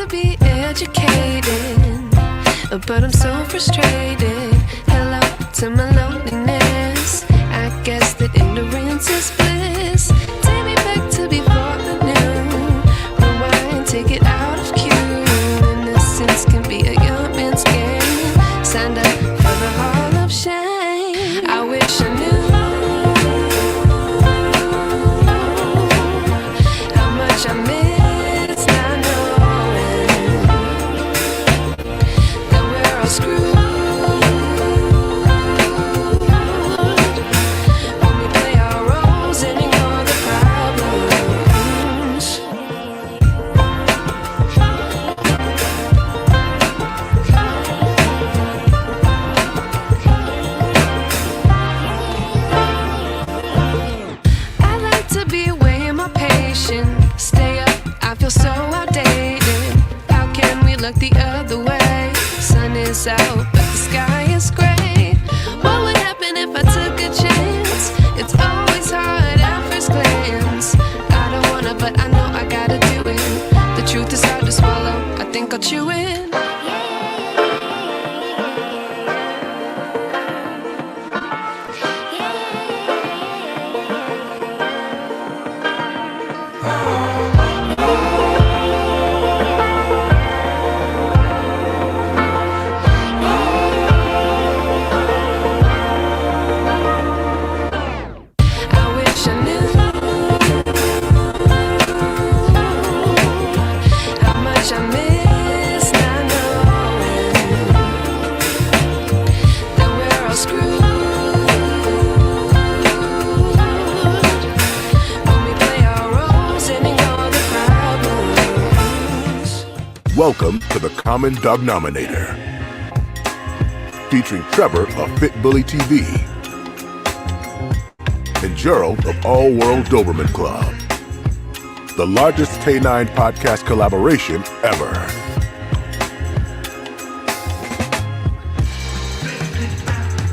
to be educated, but I'm so frustrated. Hello to my loneliness. I guess that ignorance is bliss. Take me back to before the new. Rewind, take it out of cue. Innocence can be a young man's game. Signed up for the hall of shame. I wish I knew how much I miss not knowing that we're all screwed when we play our roles and ignore the problems. I like to be weighing my patience. Stay up, I feel so outdated. How can we look the other way? Sun is out, but the sky is gray. What would happen if I took a chance? It's always hard at first glance. I don't wanna, but I know I gotta do it. The truth is hard to swallow, I think I'll chew it. I wish I knew how much I miss not knowing that we're all screwed when we play our roles and ignore the problems. Welcome to the Common Dognominator, featuring Trevor of Fit Bully TV and Gerald of All World Doberman Club, the largest canine podcast collaboration ever.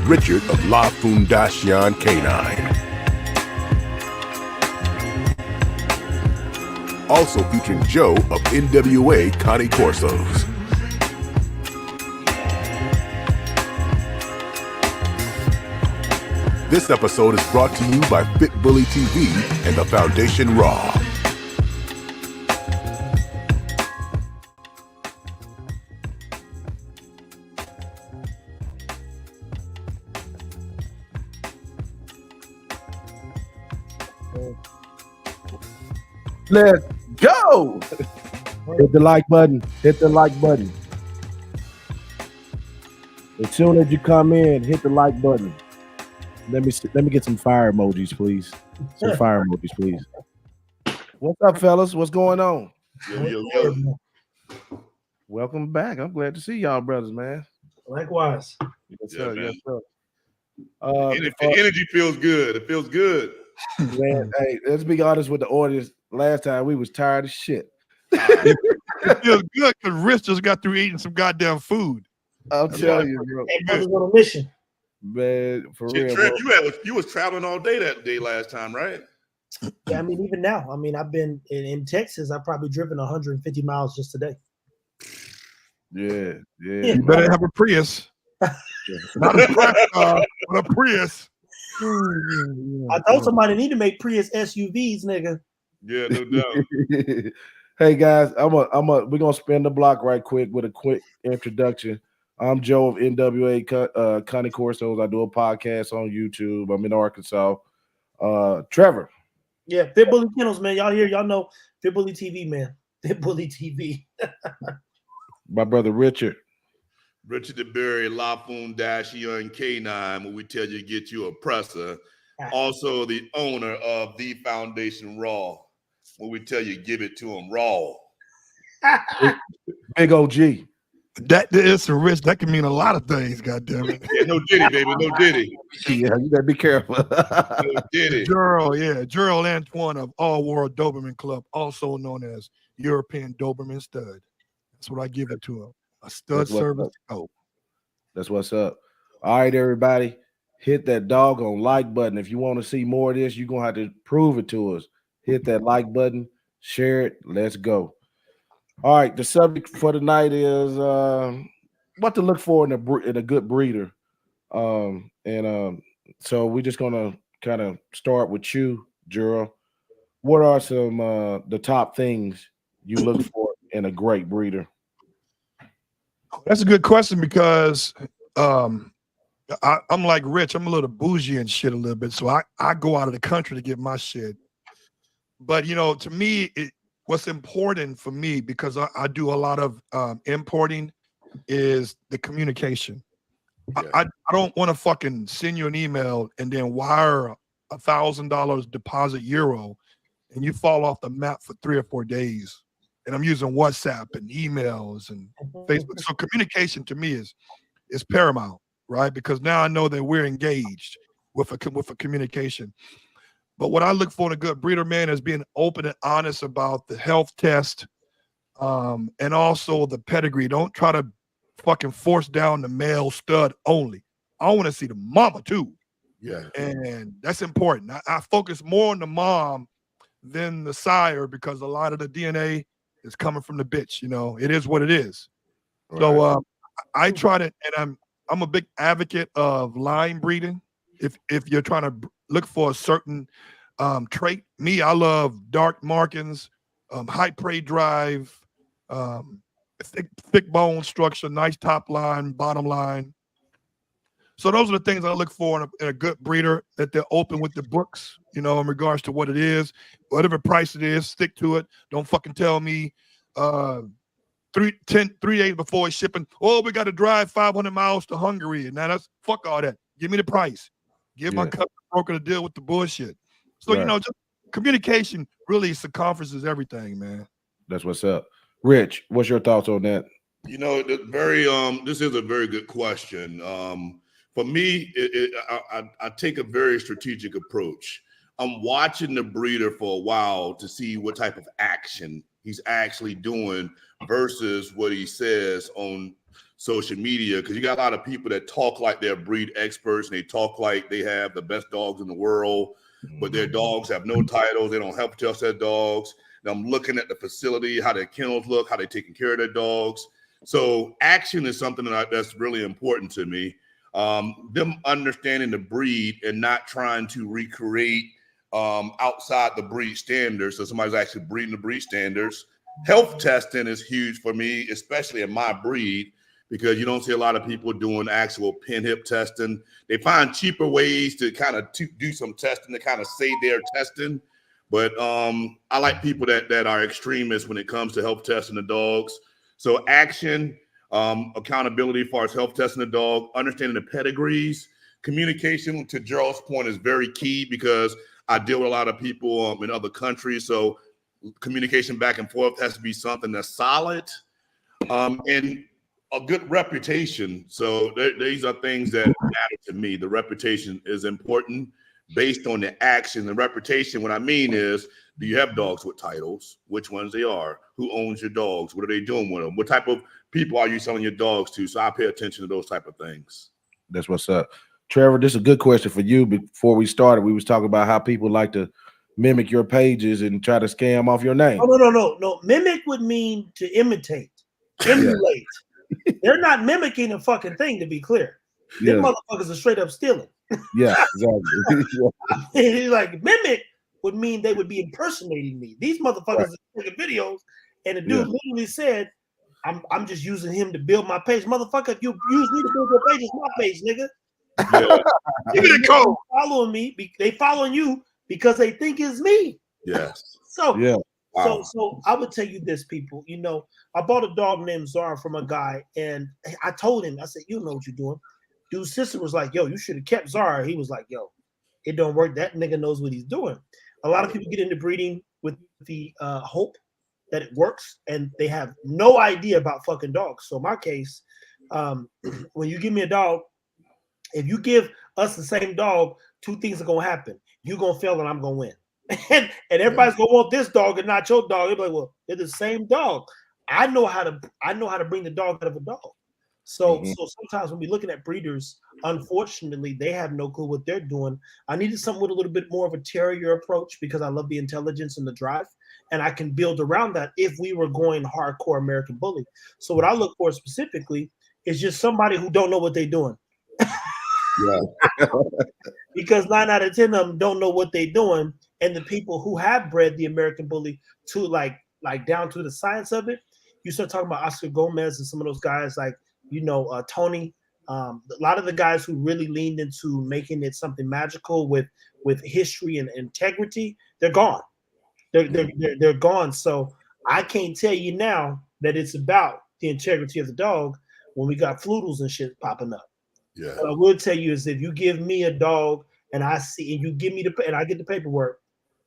Richard of La Fundación Canine. Also featuring Joe of NWA Connie Corsos. This episode is brought to you by Fit Bully TV and the Foundation Raw. Let's go. Hit the like button. Hit the like button. As soon as you come in, hit the like button. Let me get some fire emojis, please. Some fire emojis, please. What's up, fellas? What's going on? Yo. Welcome back. I'm glad to see y'all, brothers, man. Likewise. Yes, Yeah, sir. man. Yes, sir. Energy feels good. It feels good. Man, hey, let's be honest with the audience. Last time we was tired as shit. It feels good because Rich just got through eating some goddamn food. I'll tell you, bro. Hey, brothers on a mission. Man, for Shit, real, Trev, bro. you was traveling all day that day last time, right? Yeah, I mean, even now, I mean, I've been in Texas. I've probably driven 150 miles just today. Yeah. You better have a Prius. Not a truck, but a Prius. I told somebody need to make Prius SUVs, nigga. Yeah, no doubt. Hey guys, we're gonna spin the block right quick with a quick introduction. I'm Joe of NWA Connie Corsos. I do a podcast on YouTube. I'm in Arkansas. Trevor. Yeah, Fit Bully Kennels, man. Y'all here, y'all know Fit Bully TV, man. Fit Bully TV. My brother Richard. Richard DeBerry, La Fundación Canine, where we tell you to get you a presser. Also the owner of the Foundation Raw, where we tell you give it to him raw. Big OG. That is a Rich. That can mean a lot of things. Goddamn it. Yeah, no Diddy, baby, no Diddy. Yeah, you gotta be careful. No Diddy. Gerald Antoine of All World Doberman Club, also known as European Doberman Stud. That's what I give it to him. A stud service. Oh, that's what's up. All right, everybody, hit that doggone like button. If you want to see more of this, you're gonna have to prove it to us. Hit that like button, share it. Let's go. All right, the subject for tonight is what to look for in a good breeder. So we're just gonna kind of start with you, Gerald. What are some the top things you look for in a great breeder? That's a good question because I'm like Rich. I'm a little bougie and shit a little bit, so I go out of the country to get my shit. But to me, what's important for me because I do a lot of importing is the communication. Yeah. I don't want to fucking send you an email and then wire $1,000 deposit euro and you fall off the map for 3 or 4 days. And I'm using WhatsApp and emails and Facebook. So communication to me is paramount, right? Because now I know that we're engaged with a communication. But what I look for in a good breeder, man, is being open and honest about the health test, and also the pedigree. Don't try to fucking force down the male stud only. I want to see the mama too. Yeah. And that's important. I focus more on the mom than the sire because a lot of the DNA is coming from the bitch. It is what it is. Right. So I try to, and I'm a big advocate of line breeding. If you're trying to look for a certain trait, I love dark markings, high prey drive, thick bone structure, nice top line, bottom line. So those are the things I look for in a good breeder, that they're open with the books, in regards to what it is, whatever price it is, stick to it. Don't fucking tell me 3 days before it's shipping, oh, we got to drive 500 miles to Hungary. And now that's fuck all that. Give me the price. Give my customer broker to deal with the bullshit. So, just communication really circumferences everything, man. That's what's up. Rich, what's your thoughts on that? This is a very good question. For me, I take a very strategic approach. I'm watching the breeder for a while to see what type of action he's actually doing versus what he says on social media. Because you got a lot of people that talk like they're breed experts and they talk like they have the best dogs in the world, but their dogs have no titles. They don't help test their dogs. And I'm looking at the facility, how their kennels look, how they're taking care of their dogs. So action is something that's really important to me. Them understanding the breed and not trying to recreate outside the breed standards. So somebody's actually breeding the breed standards. Health testing is huge for me, especially in my breed, because you don't see a lot of people doing actual pin hip testing. They find cheaper ways to kind of do some testing to kind of say they're testing. But I like people that are extremists when it comes to health testing the dogs. So action, accountability as far as health testing the dog, understanding the pedigrees, communication, to Gerald's point, is very key because I deal with a lot of people in other countries. So communication back and forth has to be something that's solid, and a good reputation. So these are things that matter to me. The reputation is important based on the action. The reputation, what I mean is, do you have dogs with titles? Which ones they are? Who owns your dogs? What are they doing with them? What type of people are you selling your dogs to? So I pay attention to those type of things. That's what's up. Trevor, this is a good question for you. Before we started, we was talking about how people like to mimic your pages and try to scam off your name. Oh, no. Mimic would mean to imitate, emulate. They're not mimicking a fucking thing, to be clear. Them motherfuckers are straight up stealing. Yeah, exactly. Like mimic would mean they would be impersonating me. These motherfuckers are taking videos, and the dude literally said, I'm just using him to build my page. Motherfucker, if you use me to build your page, it's my page, nigga. Give me the code. Following me, they following you because they think it's me. Yes. So I would tell you this, people. I bought a dog named Zara from a guy, and I told him, I said, you know what you're doing. Dude's sister was like, yo, you should have kept Zara. He was like, yo, it don't work. That nigga knows what he's doing. A lot of people get into breeding with the hope that it works, and they have no idea about fucking dogs. So in my case, when you give me a dog, if you give us the same dog, two things are gonna happen. You're gonna fail and I'm gonna win. and everybody's gonna want this dog and not your dog. They're like, well, they're the same dog. I know how to bring the dog out of a dog. So sometimes when we're looking at breeders, unfortunately, they have no clue what they're doing. I needed something with a little bit more of a terrier approach because I love the intelligence and the drive, and I can build around that if we were going hardcore American Bully. So what I look for specifically is just somebody who don't know what they're doing. Because 9 out of 10 of them don't know what they're doing, and the people who have bred the American Bully to like down to the science of it, you start talking about Oscar Gomez and some of those guys like Tony. A lot of the guys who really leaned into making it something magical with history and integrity, they're gone. They're gone. So I can't tell you now that it's about the integrity of the dog when we got floodles and shit popping up. Yeah. What I will tell you is if you give me a dog and I see and you give me and I get the paperwork,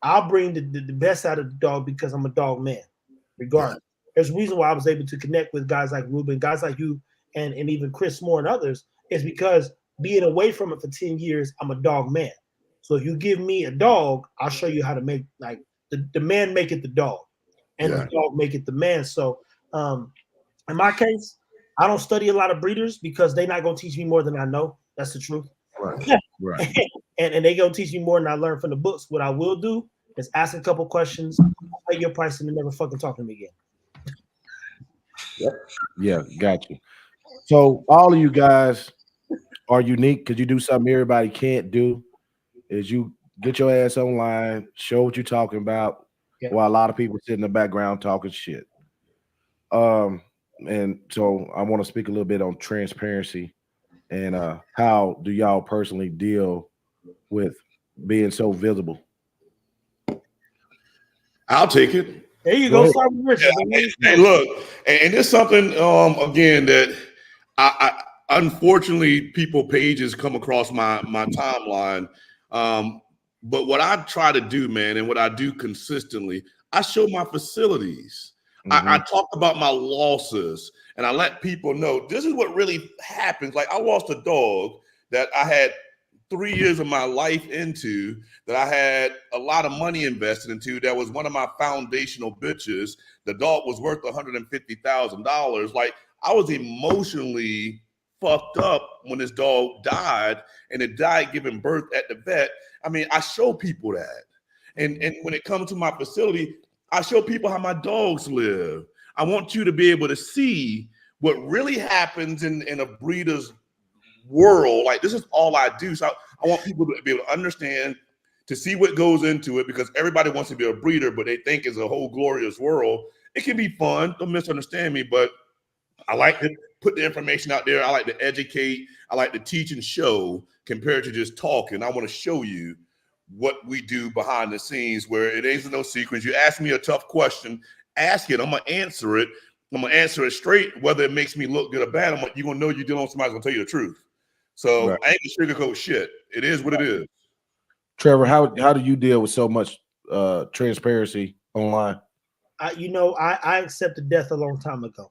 I'll bring the best out of the dog because I'm a dog man, regardless. Yeah. There's a reason why I was able to connect with guys like Ruben, guys like you, and even Chris Moore and others, is because being away from it for 10 years, I'm a dog man. So if you give me a dog, I'll show you how to make like the man make it the dog, and the dog make it the man. So in my case, I don't study a lot of breeders because they're not going to teach me more than I know. That's the truth. Right. and they going to teach me more than I learned from the books. What I will do is ask a couple questions, pay your price, and then never fucking talk to me again. Yeah, got you. So all of you guys are unique because you do something everybody can't do. Is you get your ass online, show what you're talking about, while a lot of people sit in the background talking shit. And so I want to speak a little bit on transparency and how do y'all personally deal with being so visible? I'll take it. There you go. Start with Richard. Hey, look, and it's something again that I unfortunately people pages come across my timeline. But what I try to do, man, and what I do consistently, I show my facilities. I talk about my losses, and I let people know this is what really happens. Like I lost a dog that I had 3 years of my life into, that I had a lot of money invested into. That was one of my foundational bitches. The dog was worth $150,000. Like I was emotionally fucked up when this dog died, and it died giving birth at the vet. I mean, I show people that. And when it comes to my facility, I show people how my dogs live. I want you to be able to see what really happens in a breeder's world. Like this is all I do. So I want people to be able to understand, to see what goes into it, because everybody wants to be a breeder, but they think it's a whole glorious world. It can be fun. Don't misunderstand me, but I like to put the information out there. I like to educate. I like to teach and show compared to just talking. I want to show you what we do behind the scenes, where it ain't no secrets. You ask me a tough question, ask it. I'm going to answer it. I'm going to answer it straight, whether it makes me look good or bad. You're going to know you're dealing with somebody who's going to tell you the truth. So I ain't going to sugarcoat shit. It is what it is. Trevor, how do you deal with so much transparency online? I accepted death a long time ago.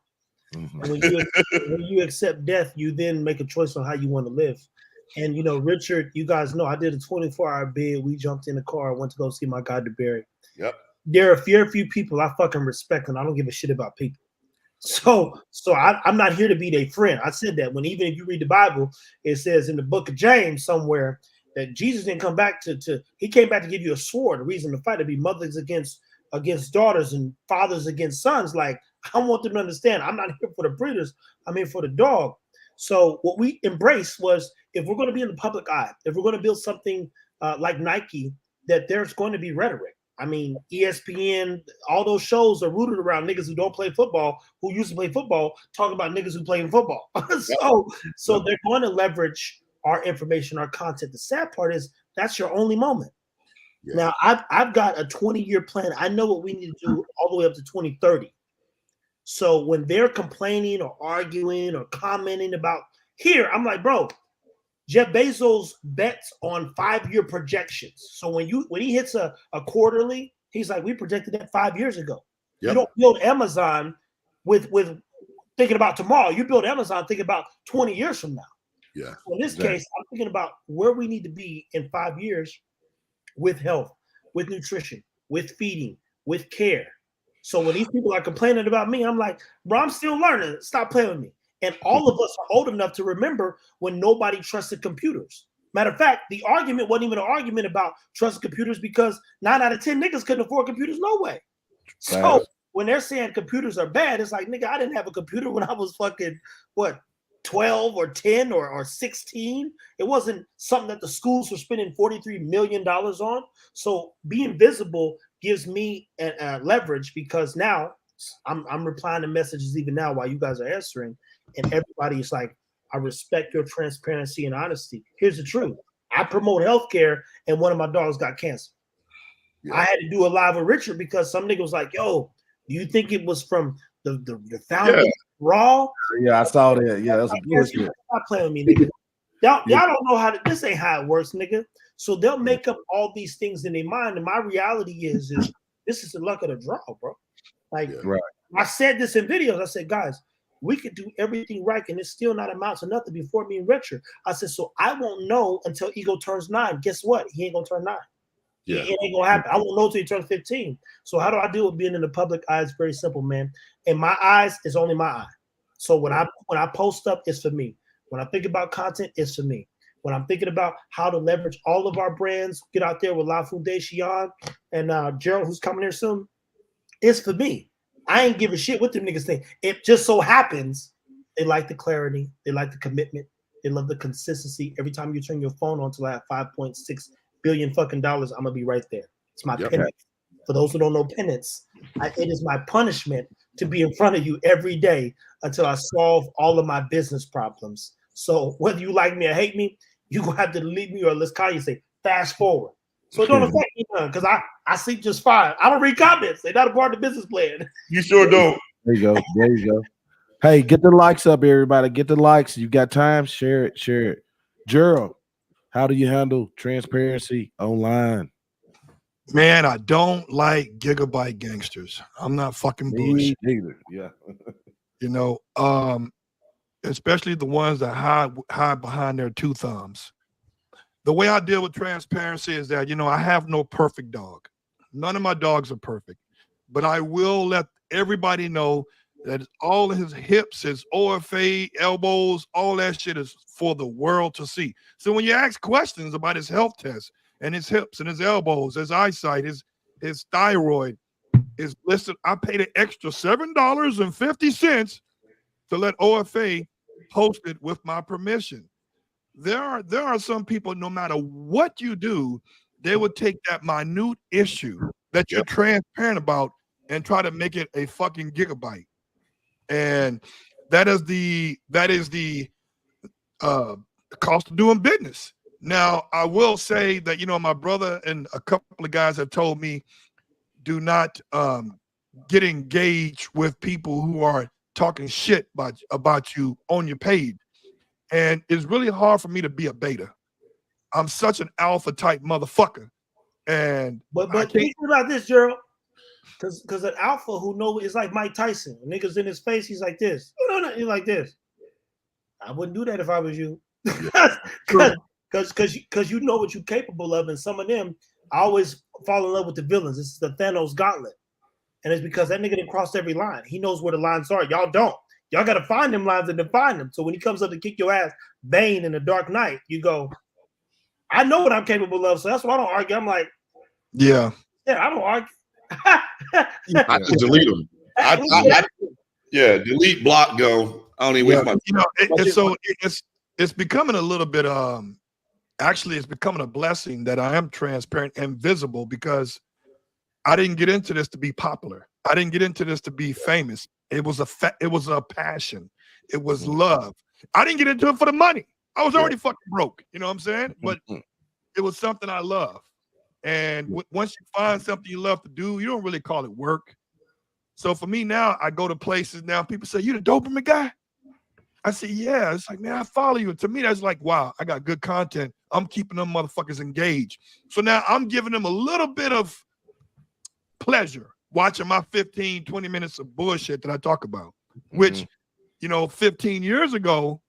And when you accept death, you then make a choice on how you want to live. And Richard, you guys know I did a 24-hour bid. We jumped in the car, went to go see my guy DeBerry. Yep. There are very few people I fucking respect, and I don't give a shit about people. So I'm not here to be their friend. I said that when even if you read the Bible, it says in the book of James somewhere that Jesus didn't come back he came back to give you a sword, a reason to fight, to be mothers against daughters and fathers against sons. Like I want them to understand, I'm not here for the breeders. I'm here for the dog. So what we embraced was, if we're going to be in the public eye, if we're going to build something like Nike, that there's going to be rhetoric. I mean, ESPN, all those shows are rooted around niggas who don't play football, who used to play football, talking about niggas who play in football. So they're going to leverage our information, our content. The sad part is that's your only moment. Yeah. Now, I've got a 20-year plan. I know what we need to do all the way up to 2030. So when they're complaining or arguing or commenting about here, I'm like, bro, Jeff Bezos bets on 5-year projections. So when he hits a quarterly, he's like, we projected that 5 years ago. Yep. You don't build Amazon with thinking about tomorrow. You build Amazon thinking about 20 years from now. Yeah. So in this case, I'm thinking about where we need to be in 5 years with health, with nutrition, with feeding, with care. So when these people are complaining about me, I'm like, bro, I'm still learning. Stop playing with me. And all of us are old enough to remember when nobody trusted computers. Matter of fact, the argument wasn't even an argument about trusting computers because 9 out of 10 niggas couldn't afford computers no way. So when they're saying computers are bad, it's like, nigga, I didn't have a computer when I was fucking, 12 or 10 or 16. It wasn't something that the schools were spending $43 million on. So being visible gives me leverage because now I'm replying to messages even now while you guys are answering. And everybody's like, I respect your transparency and honesty. Here's the truth. I promote healthcare and one of my dogs got cancer. Yeah. I had to do a live with Richard because some nigga was like, yo, do you think it was from the founder Raw? Yeah, I saw that. Yeah, that's bullshit. Stop playing with me, nigga. Y'all don't know how this ain't how it works, nigga. So they'll make up all these things in their mind. And my reality is this is the luck of the draw, bro. Like I said this in videos. I said, guys, we could do everything right, and it's still not amount to nothing before me and Richard. I said, so I won't know until Ego turns 9. Guess what? He ain't gonna turn 9. Yeah. It ain't gonna happen. I won't know until he turns 15. So how do I deal with being in the public eye? It's very simple, man. And my eyes is only my eye. So when I post stuff, it's for me. When I think about content, it's for me. When I'm thinking about how to leverage all of our brands, get out there with La Foundation and Gerald, who's coming here soon, it's for me. I ain't give a shit what them niggas think. It just so happens they like the clarity, they like the commitment, they love the consistency. Every time you turn your phone on till I have $5.6 billion fucking dollars, I'm gonna be right there. It's my penance. For those who don't know penance, it is my punishment to be in front of you every day until I solve all of my business problems. So whether you like me or hate me, you gonna have to delete me or let's call you say fast forward. So it don't affect me none because I sleep just fine. I don't read comments. They're not a part of the business plan. You sure don't. There you go. There you go. Hey, get the likes up, everybody. Get the likes. You got time? Share it. Share it. Gerald, how do you handle transparency online? Man, I don't like gigabyte gangsters. I'm not fucking bullshit. Either. Yeah. You know, especially the ones that hide behind their two thumbs. The way I deal with transparency is that, I have no perfect dog. None of my dogs are perfect. But I will let everybody know that all his hips, his OFA, elbows, all that shit is for the world to see. So when you ask questions about his health test and his hips and his elbows, his eyesight, his thyroid is listed. I paid an extra $7.50 to let OFA post it with my permission. There are some people, no matter what you do, they would take that minute issue that you're transparent about and try to make it a fucking gigabyte. And that is the cost of doing business. Now, I will say that, my brother and a couple of guys have told me, do not get engaged with people who are talking shit about you on your page. And it's really hard for me to be a beta. I'm such an alpha type motherfucker. And but think about this, Gerald. Because an alpha who knows is like Mike Tyson. Niggas in his face, he's like this. No, he's like this. I wouldn't do that if I was you. Because you know what you're capable of, and some of them, I always fall in love with the villains. This is the Thanos gauntlet. And it's because that nigga done crossed every line. He knows where the lines are. Y'all don't. Y'all got to find them lines and define them. So when he comes up to kick your ass, Bane in the Dark Knight, you go, I know what I'm capable of. So that's why I don't argue. I'm like, yeah, I don't argue. I just delete them. Delete, block, go. I don't even waste my time. It's becoming a little bit actually it's becoming a blessing that I am transparent and visible because I didn't get into this to be popular. I didn't get into this to be famous. It was a passion. It was love. I didn't get into it for the money. I was already fucking broke. You know what I'm saying? But it was something I love. And once you find something you love to do, you don't really call it work. So for me now, I go to places now, people say, you the Doberman guy? I say, yeah. It's like, man, I follow you. To me, that's like, wow, I got good content. I'm keeping them motherfuckers engaged. So now I'm giving them a little bit of pleasure watching my 15, 20 minutes of bullshit that I talk about, which, 15 years ago,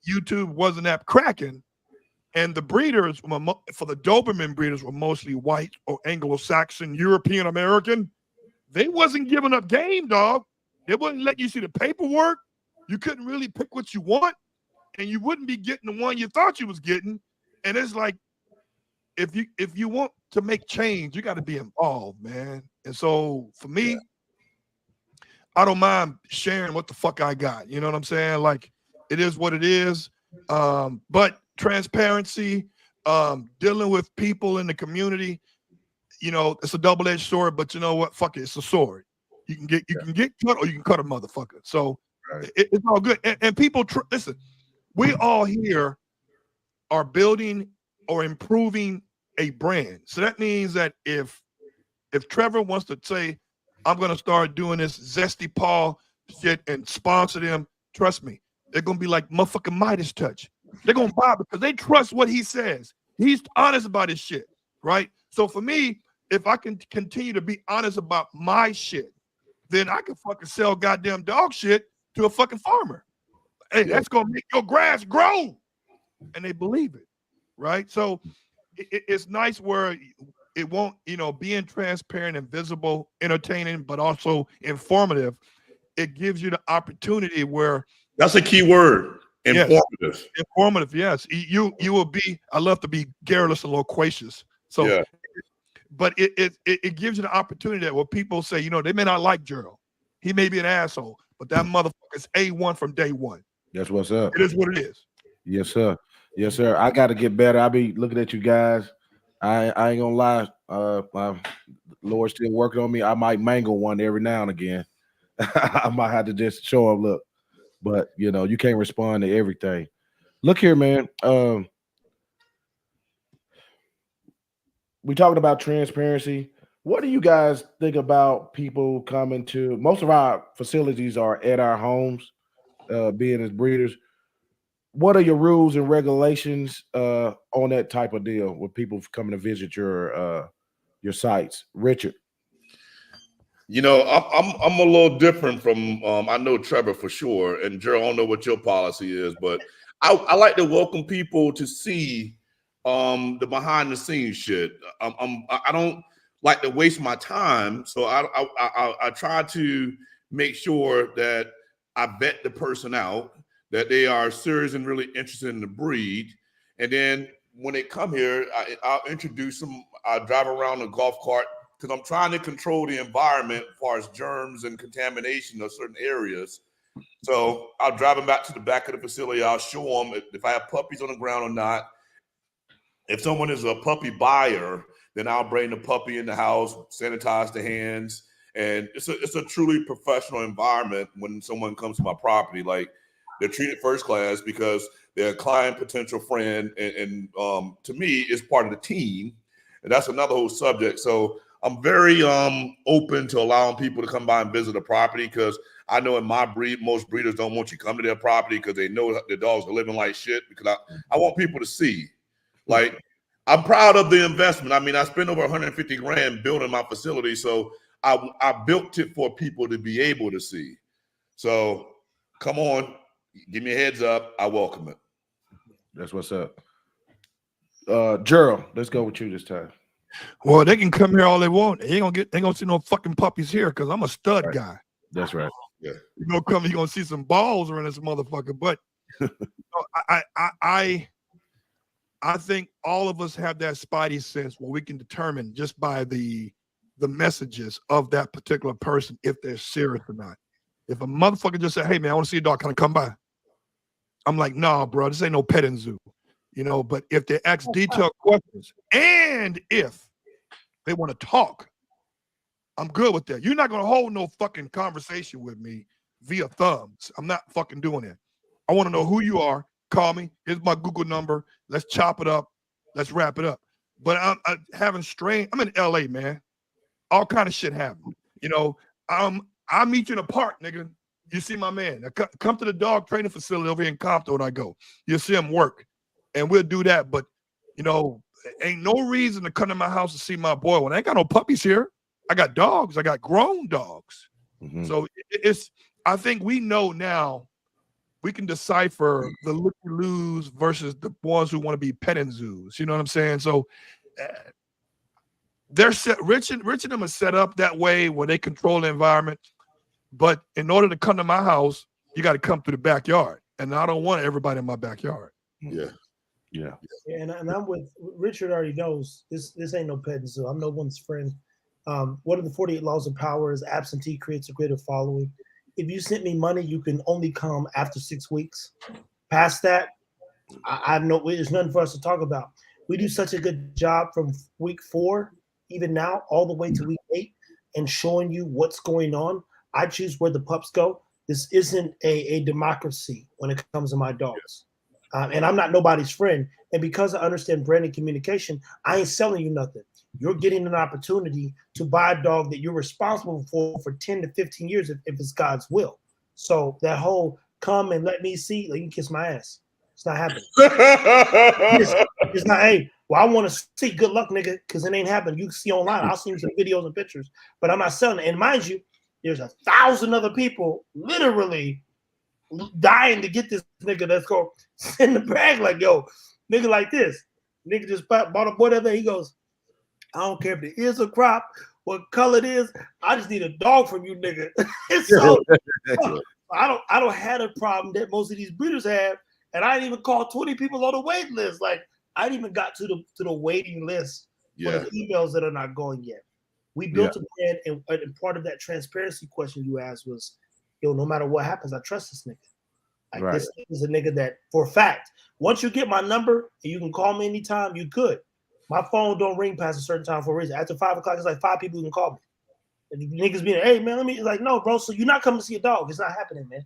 YouTube wasn't that cracking. And the breeders, for the Doberman breeders, were mostly white or Anglo-Saxon, European American. They wasn't giving up game, dog. They wouldn't let you see the paperwork. you couldn't really pick what you want, and you wouldn't be getting the one you thought you was getting. And it's like, if you want to make change, you got to be involved, man. And so for me, I don't mind sharing what the fuck I got. You know what I'm saying? Like, it is what it is. But transparency, dealing with people in the community, you know, it's a double-edged sword, but you know what? Fuck it, it's a sword. You can get cut, or you can cut a motherfucker. So it's all good. And people, listen, we all here are building or improving a brand. So that means that if Trevor wants to say, I'm going to start doing this Zesty Paul shit and sponsor them, trust me, they're going to be like motherfucking Midas touch. They're going to buy because they trust what he says. He's honest about his shit, right? So for me, if I can continue to be honest about my shit, then I can fucking sell goddamn dog shit to a fucking farmer. Hey, that's going to make your grass grow. And they believe it, right? So it's nice where it won't, you know, being transparent and visible, entertaining, but also informative. It gives you the opportunity where that's a key word. Informative. Yes, informative, yes. You will be, I love to be garrulous and loquacious. So yeah. But it gives you the opportunity that where people say, you know, they may not like Gerald. He may be an asshole, but that motherfucker's A1 from day one. That's what's up. It is what it is. Yes, sir. Yes, sir. I got to get better. I be looking at you guys. I ain't gonna lie. My Lord's still working on me. I might mangle one every now and again. I might have to just show him, look. But you know, you can't respond to everything. Look here, man. We talking about transparency. What do you guys think about people coming to? Most of our facilities are at our homes, being as breeders. What are your rules and regulations on that type of deal with people coming to visit your sites, Richard? You know, I'm a little different from I know Trevor for sure, and Gerald, I don't know what your policy is, but I like to welcome people to see the behind the scenes shit. I don't like to waste my time, so I try to make sure that I vet the person out, that they are serious and really interested in the breed, and then when they come here, I'll introduce them. I'll drive around a golf cart, because I'm trying to control the environment as far as germs and contamination of certain areas. So I'll drive them back to the back of the facility. I'll show them if I have puppies on the ground or not. If someone is a puppy buyer, then I'll bring the puppy in the house, sanitize the hands. And it's a truly professional environment when someone comes to my property. Like, they're treated first class because they're a client, potential friend, and to me, is part of the team. And that's another whole subject. So I'm very open to allowing people to come by and visit a property, because I know in my breed, most breeders don't want you to come to their property because they know the dogs are living like shit. Because I want people to see, like, I'm proud of the investment. I mean, I spent over 150 grand building my facility, so I built it for people to be able to see. So come on, give me a heads up. I welcome it. That's what's up. Gerald, let's go with you this time. Well, they can come here all they want. They ain't gonna see no fucking puppies here, because I'm a stud guy. That's right. Yeah. You gonna come, you gonna see some balls around this motherfucker. But you know, I think all of us have that spidey sense where we can determine just by the messages of that particular person if they're serious or not. If a motherfucker just said, "Hey man, I want to see a dog, can I come by?" I'm like, "Nah, bro, this ain't no petting zoo." You know, but if they ask detailed questions and if they want to talk, I'm good with that. You're not going to hold no fucking conversation with me via thumbs. I'm not fucking doing it. I want to know who you are. Call me. Here's my Google number. Let's chop it up. Let's wrap it up. But I'm having I'm in LA, man. All kind of shit happen. You know, I'll meet you in a park, nigga. You see my man. Now, come to the dog training facility over here in Compton when I go. You'll see him work. And we'll do that. But, you know, ain't no reason to come to my house to see my boy when I ain't got no puppies here. I got dogs. I got grown dogs. Mm-hmm. So I think we know now, we can decipher the looky-loos versus the ones who want to be petting zoos. You know what I'm saying? So they're set. Rich and them are set up that way where they control the environment. But in order to come to my house, you got to come through the backyard. And I don't want everybody in my backyard. Yeah. Yeah. And I'm with Richard. Already knows this ain't no petting zoo. I'm no one's friend. One of the 48 laws of power is absentee creates a greater following. If you sent me money, you can only come after 6 weeks. Past that, I know there's nothing for us to talk about. We do such a good job from week 4, even now, all the way to week 8, and showing you what's going on. I choose where the pups go. This isn't a democracy when it comes to my dogs. And I'm not nobody's friend. And because I understand brand and communication, I ain't selling you nothing. You're getting an opportunity to buy a dog that you're responsible for 10 to 15 years if it's God's will. So that whole come and let me see, like, you can kiss my ass. It's not happening. It's not, hey, well, I want to see, good luck, nigga, because it ain't happening. You can see online. I'll see some videos and pictures, but I'm not selling it. And mind you, there's 1,000 other people literally dying to get this nigga that's going to send the bag like, yo, nigga like this. Nigga just bought a whatever. He goes, I don't care if the ears are crop, what color it is. I just need a dog from you, nigga. So I don't have a problem that most of these breeders have, and I didn't even call 20 people on the waiting list. Like, I didn't even got to the waiting list for the emails that are not going yet. We built a brand, and part of that transparency question you asked was, yo, no matter what happens, I trust this nigga. Like, this is a nigga that, for a fact, once you get my number and you can call me anytime, you could. My phone don't ring past a certain time for a reason. After 5 o'clock, it's like 5 people who can call me. And niggas being, hey, man, it's like, no, bro, so you're not coming to see a dog. It's not happening, man.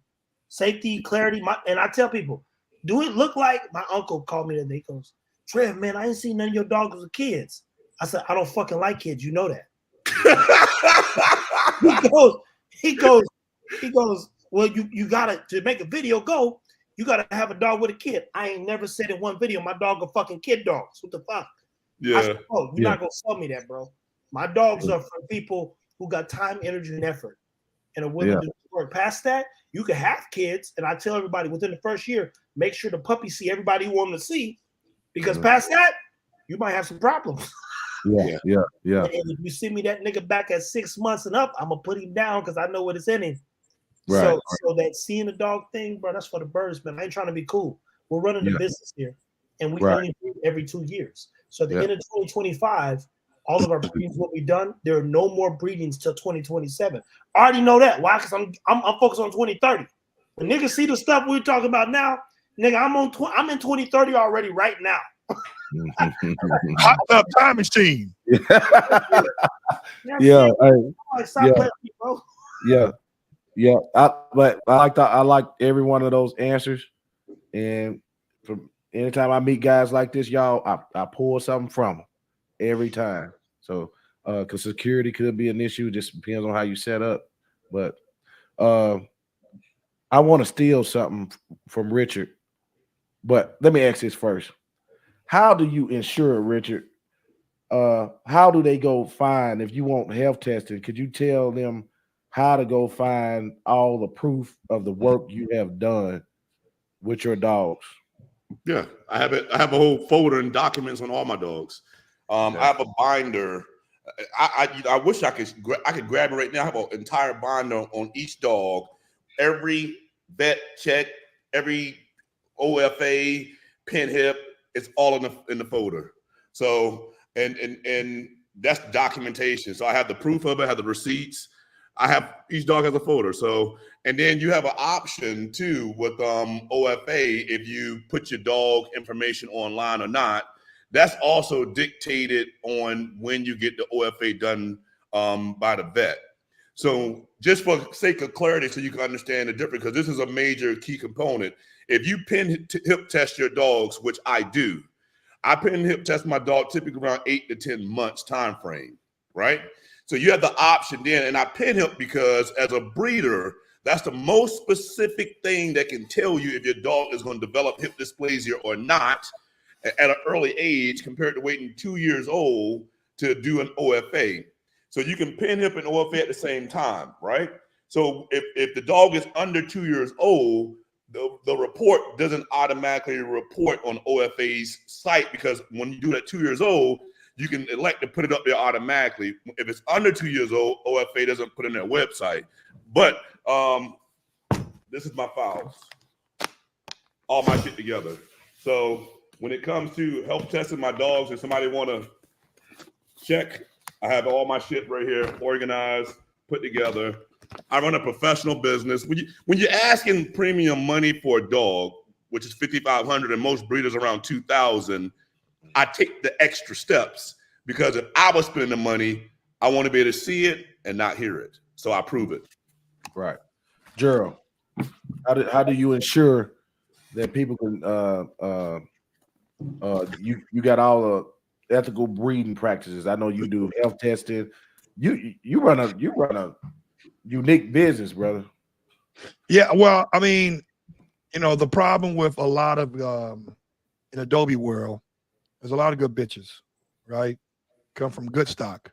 Safety, clarity. And I tell people, do it look like my uncle called me today? He goes, Trev, man, I ain't seen none of your dogs with kids. I said, I don't fucking like kids. You know that. he goes, well, you gotta, to make a video go, you gotta have a dog with a kid. I ain't never said in one video my dog a fucking kid dog. What the fuck? Yeah. I said, oh, you're not gonna sell me that, bro. My dogs are for people who got time, energy, and effort and are willing to work. Past that, you can have kids, and I tell everybody within the first year, make sure the puppy see everybody you want them to see, because past that, you might have some problems. Yeah. And if you see me that nigga back at 6 months and up, I'm gonna put him down because I know what it's in him. Right. So that seeing the dog thing, bro, that's for the birds, man. I ain't trying to be cool. We're running the business here, and we only do it every 2 years. So at the end of 2025, all of our breedings will be done. There are no more breedings till 2027. I already know that. Why? Because I'm focused on 2030. When niggas see the stuff we're talking about now, nigga, I'm in 2030 already right now. Hot tub time machine. I like every one of those answers, and from anytime I meet guys like this, y'all, I pull something from them every time. So, because security could be an issue, just depends on how you set up. But I want to steal something from Richard. But let me ask this first: how do you insure, Richard? How do they go find, if you want health testing? Could you tell them how to go find all the proof of the work you have done with your dogs? Yeah, I have it. I have a whole folder and documents on all my dogs. I have a binder. I wish I could grab it right now. I have an entire binder on each dog. Every vet check, every OFA, pin hip, it's all in the folder. So and that's documentation. So I have the proof of it. I have the receipts. I have, each dog has a folder. So, and then you have an option too with OFA, if you put your dog information online or not. That's also dictated on when you get the OFA done by the vet. So just for sake of clarity, so you can understand the difference, because this is a major key component. If you pin hip test your dogs, which I do, I pin hip test my dog typically around 8 to 10 months time frame, right? So you have the option then, and I pin hip because as a breeder, that's the most specific thing that can tell you if your dog is going to develop hip dysplasia or not at an early age, compared to waiting 2 years old to do an OFA. So you can pin hip and OFA at the same time, right? So if the dog is under 2 years old, the report doesn't automatically report on OFA's site, because when you do that 2 years old, you can elect to put it up there automatically. If it's under 2 years old, OFA doesn't put it in their website. But This is my files. All my shit together. So when it comes to health testing my dogs, if somebody want to check, I have all my shit right here, organized, put together. I run a professional business. When you're asking premium money for a dog, which is $5,500 and most breeders around $2,000, I take the extra steps because if I was spending the money, I want to be able to see it and not hear it. So I prove it. Right. Gerald, how do you ensure that people can you got all the ethical breeding practices? I know you do health testing. You run a unique business, brother. Yeah, well, I mean, the problem with a lot of in Adobe world, there's a lot of good bitches, right? Come from good stock.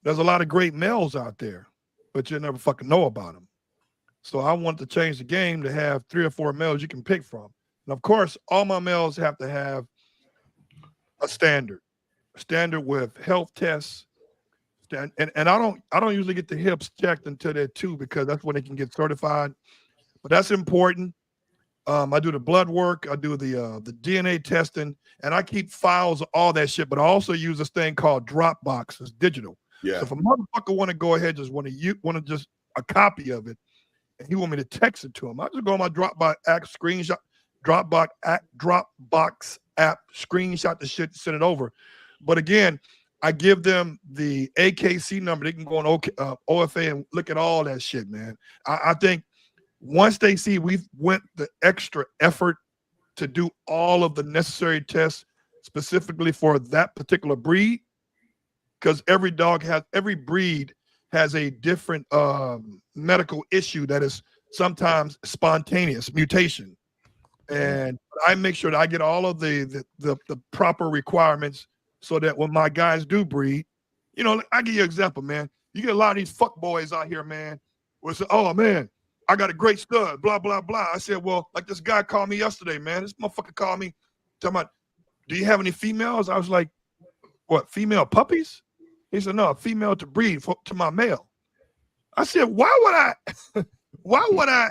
There's a lot of great males out there, but you'll never fucking know about them. So I want to change the game to have 3 or 4 males you can pick from. And of course, all my males have to have a standard with health tests. And I don't usually get the hips checked until they're 2 because that's when they can get certified. But that's important. I do the blood work, I do the DNA testing, and I keep files of all that shit. But I also use this thing called Dropbox. It's digital. Yeah. So if a motherfucker want to go ahead, just want just a copy of it, and he want me to text it to him, I just go on my Dropbox app, screenshot Dropbox app, screenshot the shit, send it over. But again, I give them the AKC number. They can go on OFA and look at all that shit, man. I think once they see we've went the extra effort to do all of the necessary tests specifically for that particular breed, because every breed has a different medical issue that is sometimes spontaneous mutation. And I make sure that I get all of the proper requirements so that when my guys do breed, I give you an example, man. You get a lot of these fuck boys out here, man, who say, oh, man, I got a great stud, blah, blah, blah. I said, well, like this guy called me yesterday, man. This motherfucker called me, talking about, do you have any females? I was like, what, female puppies? He said, no, female to breed to my male. I said, why would I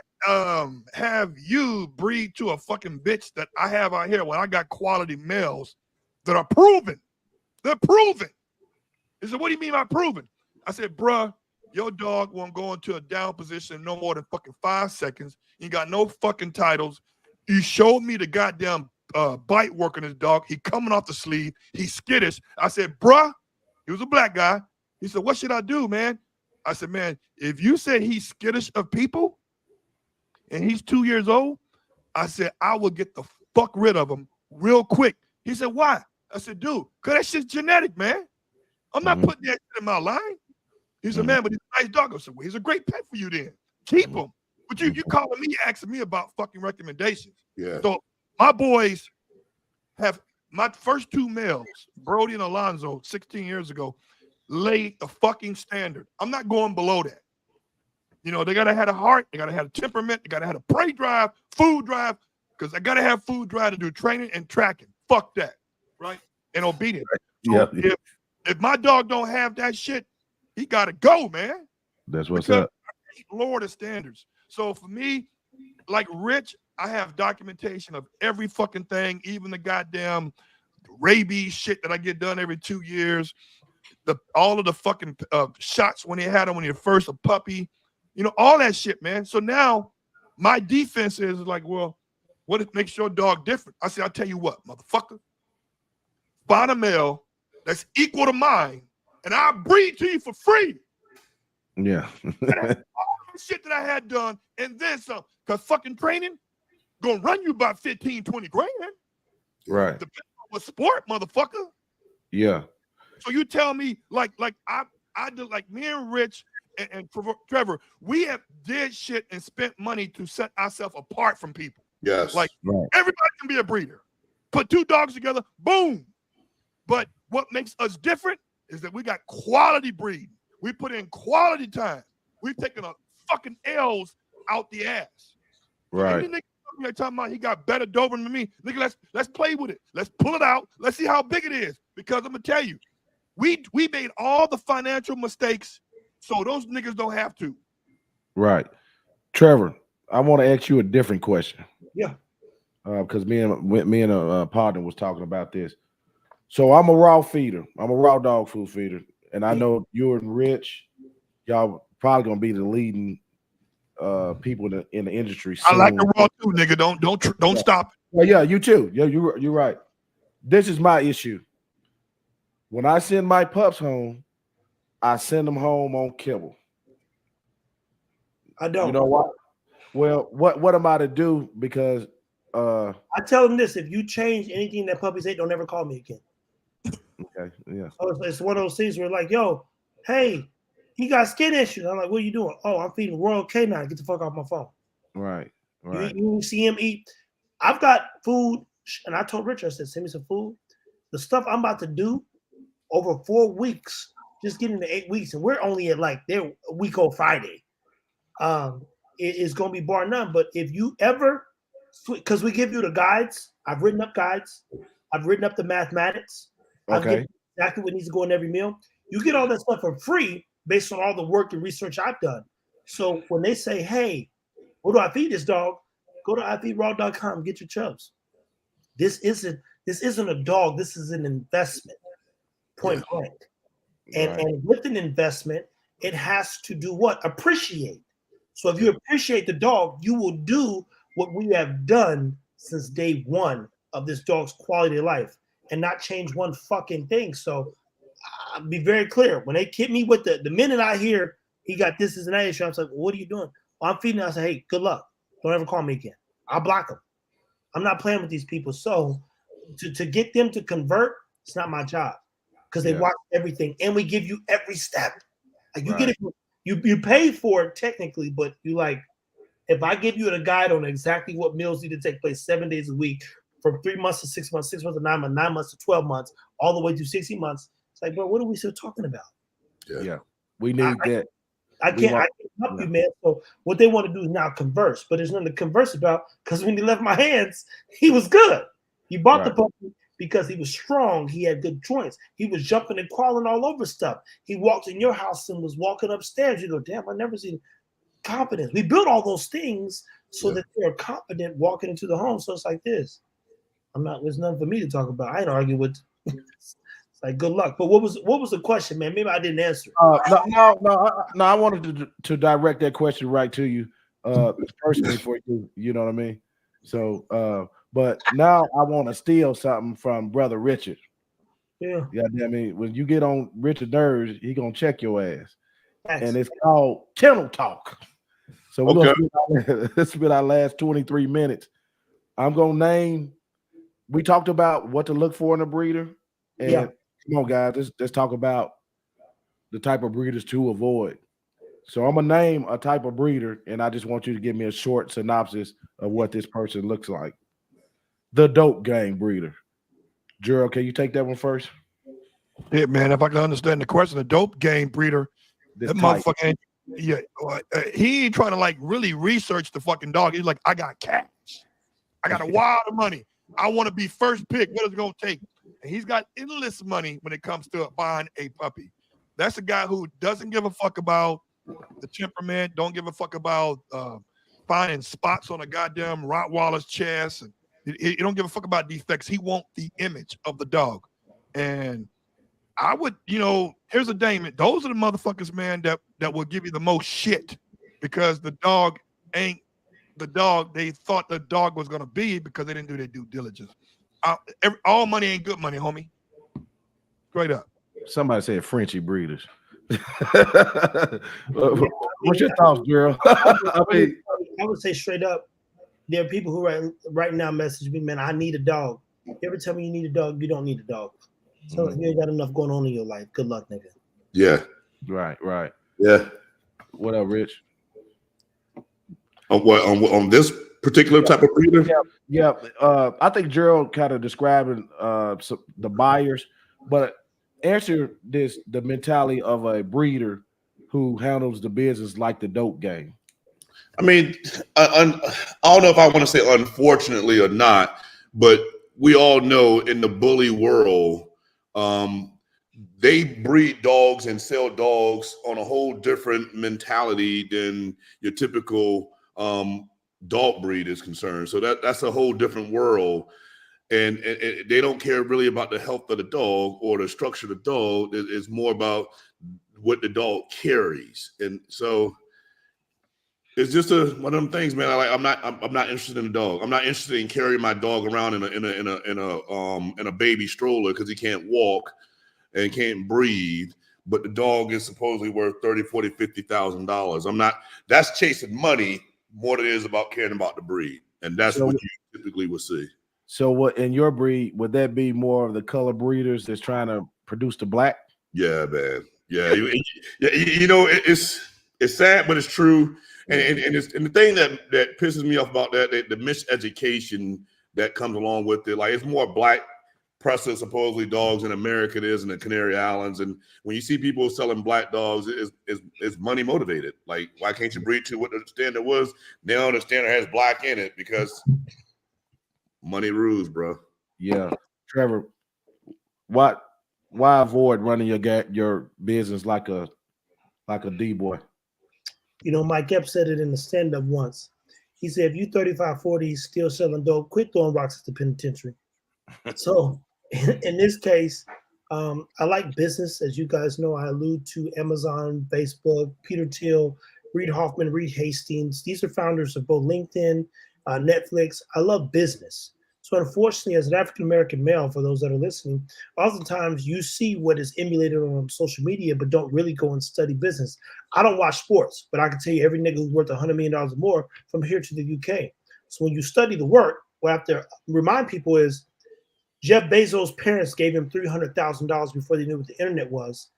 have you breed to a fucking bitch that I have out here when I got quality males that are proven? They're proven. He said, what do you mean by proven? I said, bruh, your dog won't go into a down position no more than fucking 5 seconds. You got no fucking titles. You showed me the goddamn bite work on his dog. He coming off the sleeve. He's skittish. I said, bruh, he was a black guy. He said, what should I do, man? I said, man, if you said he's skittish of people and he's 2 years old, I said, I will get the fuck rid of him real quick. He said, why? I said, dude, because that shit's genetic, man. I'm not putting that shit in my line. He said, man, but he's a nice dog. I said, well, he's a great pet for you then. Keep him. But you calling me, asking me about fucking recommendations. Yeah. So my boys have, my first 2 males, Brody and Alonzo, 16 years ago, laid the fucking standard. I'm not going below that. They got to have a heart. They got to have a temperament. They got to have a prey drive, food drive, because I got to have food drive to do training and tracking. Fuck that, right? And obedience. So if my dog don't have that shit, he got to go, man. That's what's up. Lower the standards. So for me, like Rich, I have documentation of every fucking thing, even the goddamn rabies shit that I get done every 2 years. All of the fucking shots when they had him when you're first a puppy, all that shit, man. So now my defense is like, well, what makes your dog different? I say, I'll tell you what, motherfucker, find a male that's equal to mine, and I'll breed to you for free. Yeah. All the shit that I had done, and then some, because fucking training gonna run you about 15, 20 grand. Right. Depending on what sport, motherfucker. Yeah. So you tell me, like I did, like me and Rich and Trevor, we have did shit and spent money to set ourselves apart from people. Yes. Like everybody can be a breeder. Put 2 dogs together, boom. But what makes us different is that we got quality breeding. We put in quality time. We've taken a fucking L's out the ass. Right. Any nigga talking about he got better Doberman than me. Nigga, let's play with it. Let's pull it out. Let's see how big it is. Because I'm gonna tell you, we made all the financial mistakes so those niggas don't have to. Right. Trevor, I want to ask you a different question. Yeah. Because me and a partner was talking about this. So I'm a raw feeder. I'm a raw dog food feeder, and I know you and Rich, y'all probably gonna be the leading people in the industry soon. I like the raw too, nigga. Don't stop. Well, yeah, you too. Yeah, you're right. This is my issue. When I send my pups home, I send them home on kibble. I don't. You know what? Well, what am I to do? Because I tell them this: if you change anything that puppies ate, don't ever call me again. Okay, yeah. So it's one of those things where like, yo, hey, he got skin issues. I'm like, what are you doing? Oh, I'm feeding Royal Canine. Get the fuck off my phone. Right. You see him eat. I've got food, and I told Richard, I said, send me some food. The stuff I'm about to do over 4 weeks, just getting to 8 weeks, and we're only at like they're a week old Friday. It is going to be bar none. But if you ever, because we give you the guides, I've written up guides, I've written up the mathematics, I've given exactly what needs to go in every meal. You get all that stuff for free based on all the work and research I've done. So when they say, hey, what do I feed this dog? Go to ifeedraw.com, get your chubs. This isn't a dog. This is an investment. Point blank. And with an investment, it has to do what? Appreciate. So if you appreciate the dog, you will do what we have done since day one of this dog's quality of life and not change one fucking thing. So I'll be very clear. When they hit me with the minute I hear he got this and that issue, I'm like, well, what are you doing? Well, I'm feeding. I say, hey, good luck. Don't ever call me again. I'll block them. I'm not playing with these people. So to get them to convert, it's not my job because they watch everything and we give you every step. Like you get it, you pay for it technically, but you like, if I give you a guide on exactly what meals need to take place 7 days a week from 3 months to 6 months, 6 months to 9 months, 9 months to 12 months, all the way through 60 months, it's like, bro, what are we still talking about? Yeah. We need that. I can't help you, man. So what they want to do is now converse, but there's nothing to converse about because when he left my hands, he was good. You bought the puppy because he was strong. He had good joints. He was jumping and crawling all over stuff. He walked in your house and was walking upstairs. You go, damn, I never seen confidence. We built all those things so that they're confident walking into the home. So it's like this. There's nothing for me to talk about. I ain't argue with. It's like good luck. But what was the question, man? Maybe I didn't answer. No. I wanted to direct that question right to you, personally for you. You know what I mean? So, but now I want to steal something from Brother Richard. Yeah. Yeah, I mean, when you get on Richard nerves, he gonna check your ass, and it's called kennel talk. So we're gonna spend our last 23 minutes. I'm gonna name. We talked about what to look for in a breeder, and come on, guys, let's talk about the type of breeders to avoid. So I'm gonna name a type of breeder, and I just want you to give me a short synopsis of what this person looks like. The dope gang breeder. Gerald, can you take that one first? Yeah, man. If I can understand the question, the dope gang breeder, that motherfucker ain't, he ain't trying to like really research the fucking dog. He's like, I got cash. I got a wad of money. I want to be first pick. What is it gonna take? And he's got endless money when it comes to buying a puppy. That's a guy who doesn't give a fuck about the temperament, don't give a fuck about finding spots on a goddamn Rottweiler's chest. And he don't give a fuck about defects. He wants the image of the dog. And I would, here's a Damon. Those are the motherfuckers, man, that will give you the most shit because the dog ain't the dog they thought the dog was going to be because they didn't do their due diligence. All money ain't good money, homie. Straight up. Somebody said Frenchy breeders. What's your thoughts, girl? I would say straight up, there are people who right now message me, man, I need a dog. You ever tell me you need a dog, you don't need a dog. So you ain't got enough going on in your life. Good luck, nigga. Yeah. Right. Yeah. What up, Rich? On this particular type of breeder? Yeah. I think Gerald kind of describing the buyers, but answer this: the mentality of a breeder who handles the business like the dope gang. I mean, I don't know if I want to say unfortunately or not, but we all know in the bully world, they breed dogs and sell dogs on a whole different mentality than your typical dog breed is concerned. So that's a whole different world. And they don't care really about the health of the dog or the structure of the dog. It's more about what the dog carries. And so it's just one of them things, man. I'm not interested in a dog. I'm not interested in carrying my dog around in a baby stroller because he can't walk and can't breathe. But the dog is supposedly worth $30,000, $40,000, $50,000. I'm not. That's chasing money more than it is about caring about the breed, and that's what you typically would see. So, what in your breed would that be? More of the color breeders that's trying to produce the black? Yeah, man. Yeah, it's sad, but it's true. And the thing that pisses me off about that the miseducation that comes along with it, like it's more black presser supposedly dogs in America it is in the Canary Islands, and when you see people selling black dogs, it's money motivated. Like, why can't you breed to what the standard was? Now the standard has black in it because money rules, bro. Yeah, Trevor, why avoid running your business like a D boy? You know, Mike Epps said it in the stand-up once. He said, if you 35, 40, still selling dope, quit throwing rocks at the penitentiary. So in this case, I like business. As you guys know, I allude to Amazon, Facebook, Peter Thiel, Reed Hoffman, Reed Hastings. These are founders of both LinkedIn, Netflix. I love business. So unfortunately, as an African-American male, for those that are listening, oftentimes you see what is emulated on social media, but don't really go and study business. I don't watch sports, but I can tell you every nigga who's worth $100 million or more from here to the UK. So when you study the work, what I have to remind people is Jeff Bezos' parents gave him $300,000 before they knew what the internet was,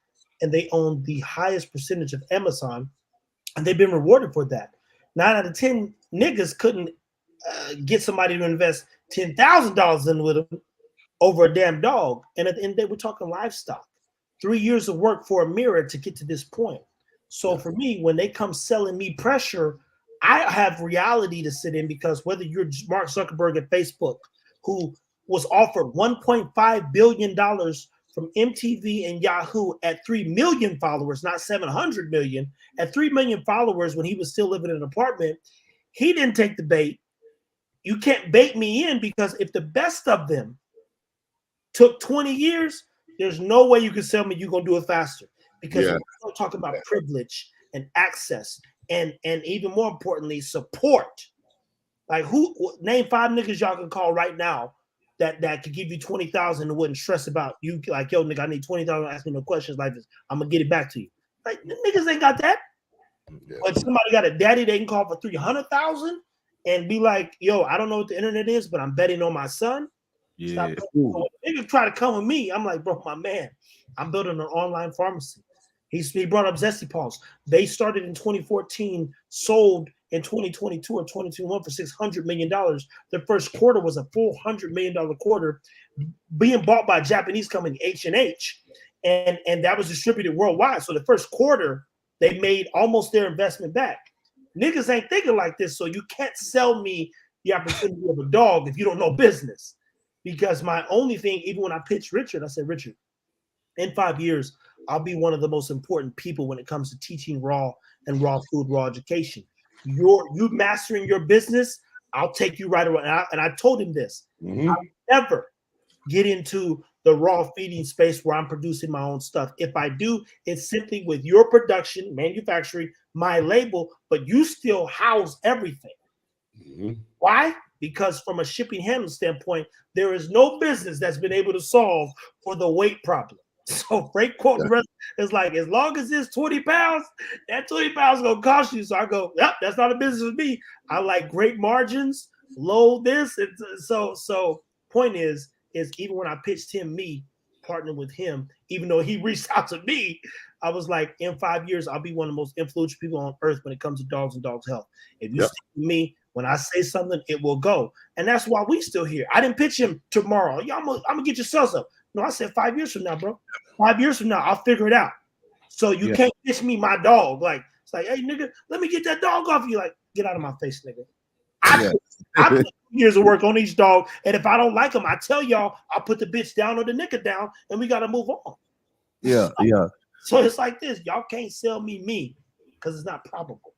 and they owned the highest percentage of Amazon, and they've been rewarded for that. 9 out of 10 niggas couldn't get somebody to invest $10,000 in with them over a damn dog. And at the end of the day, we're talking livestock. 3 years of work for a mirror to get to this point. So for me, when they come selling me pressure, I have reality to sit in, because whether you're Mark Zuckerberg at Facebook, who was offered $1.5 billion from MTV and Yahoo at 3 million followers, not 700 million, at 3 million followers when he was still living in an apartment, he didn't take the bait. You can't bait me in, because if the best of them took 20 years, there's no way you can sell me you're going to do it faster. Because we're talking about privilege and access and even more importantly, support. Like, name 5 niggas y'all can call right now that could give you 20,000 and wouldn't stress about you. Like, yo, nigga, I need 20,000. Ask me no questions like this. I'm going to get it back to you. Like, niggas ain't got that. Yeah. But somebody got a daddy they can call for 300,000 and be like, yo, I don't know what the internet is, but I'm betting on my son. Yeah. So when niggas try to come with me, I'm like, bro, my man, I'm building an online pharmacy. He brought up Zesty Paws. They started in 2014, sold in 2022 or 2021 for $600 million. The first quarter was a $400 million quarter, being bought by a Japanese company, H&H, and that was distributed worldwide. So the first quarter, they made almost their investment back. Niggas ain't thinking like this, so you can't sell me the opportunity of a dog if you don't know business. Because my only thing, even when I pitched Richard, I said, Richard, in 5 years, I'll be one of the most important people when it comes to teaching raw food, raw education. You mastering your business, I'll take you right around. And I told him this. I'll never get into the raw feeding space where I'm producing my own stuff. If I do, it's simply with your production, manufacturing, my label, but you still house everything. Why? Because from a shipping handling standpoint, there is no business that's been able to solve for the weight problem. So freight quote is like, as long as it's 20 pounds, that 20 pounds is gonna cost you. So I go, yep, that's not a business with me. I like great margins, low this. So point is even when I pitched him, me partnering with him, even though he reached out to me, I was like, in 5 years, I'll be one of the most influential people on earth when it comes to dogs and dogs' health. If you stick with me, when I say something, it will go. And that's why we still here. I didn't pitch him tomorrow. Yeah, I'm gonna get your sales up. No, I said 5 years from now, bro. 5 years from now, I'll figure it out. So you can't pitch me my dog. Like, it's like, hey, nigga, let me get that dog off you. Like, get out of my face, nigga. I put years of work on each dog, and if I don't like him, I tell y'all, I'll put the bitch down or the nigga down, and we got to move on. So it's like this. Y'all can't sell me because it's not probable.